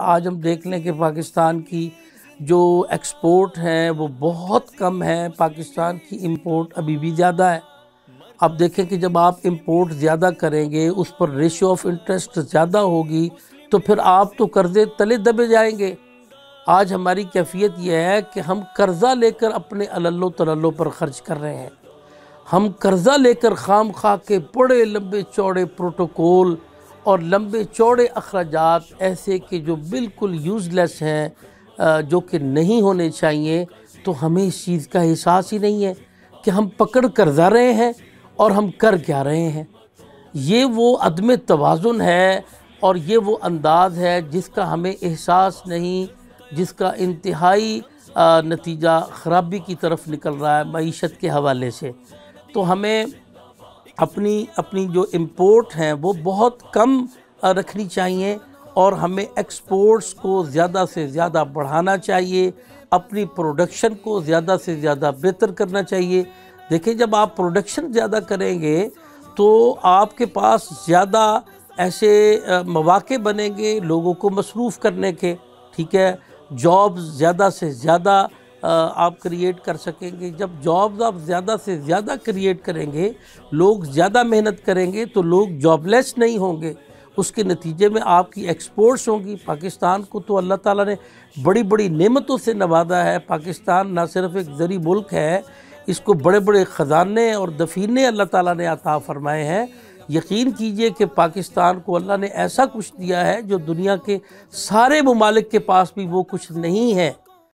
آج ہم دیکھ لیں کہ پاکستان کی جو ایکسپورٹ ہیں وہ بہت کم ہے، پاکستان کی امپورٹ ابھی بھی زیادہ ہے۔ اب دیکھیں کہ جب آپ امپورٹ زیادہ کریں گے، اس پر ریشو آف انٹرسٹ زیادہ ہوگی، تو پھر آپ تو قرضے تلے دبے جائیں گے۔ آج ہماری کیفیت یہ ہے کہ ہم قرضہ لے کر اپنے علل و تللوں پر خرچ کر رہے ہیں۔ ہم قرضہ لے کر خام خواہ کے بڑے لمبے چوڑے پروٹوکول اور لمبے چوڑے اخراجات ایسے کہ جو بالکل یوز لیس ہیں، جو کہ نہیں ہونے چاہیے، تو ہمیں اس چیز کا احساس ہی نہیں ہے کہ ہم پکڑ قرضہ رہے ہیں اور ہم کر کیا رہے ہیں۔ یہ وہ عدم توازن ہے اور یہ وہ انداز ہے جس کا ہمیں احساس نہیں، جس کا انتہائی نتیجہ خرابی کی طرف نکل رہا ہے معیشت کے حوالے سے۔ تو ہمیں اپنی جو امپورٹ ہیں وہ بہت کم رکھنی چاہیے اور ہمیں ایکسپورٹس کو زیادہ سے زیادہ بڑھانا چاہیے، اپنی پروڈکشن کو زیادہ سے زیادہ بہتر کرنا چاہیے۔ دیکھیں، جب آپ پروڈکشن زیادہ کریں گے تو آپ کے پاس زیادہ ایسے مواقع بنیں گے لوگوں کو مصروف کرنے کے، ٹھیک ہے، جابز زیادہ سے زیادہ آپ کریٹ کر سکیں گے۔ جب جابز آپ زیادہ سے زیادہ کریٹ کریں گے، لوگ زیادہ محنت کریں گے تو لوگ جاب لیس نہیں ہوں گے، اس کے نتیجے میں آپ کی ایکسپورٹس ہوں گی۔ پاکستان کو تو اللہ تعالیٰ نے بڑی بڑی نعمتوں سے نوازا ہے۔ پاکستان نہ صرف ایک زرعی ملک ہے، اس کو بڑے بڑے خزانے اور دفینے اللہ تعالیٰ نے عطا فرمائے ہیں۔ یقین کیجئے کہ پاکستان کو اللہ نے ایسا کچھ دیا ہے جو دنیا کے سارے ممالک کے پاس بھی وہ کچھ نہیں ہے۔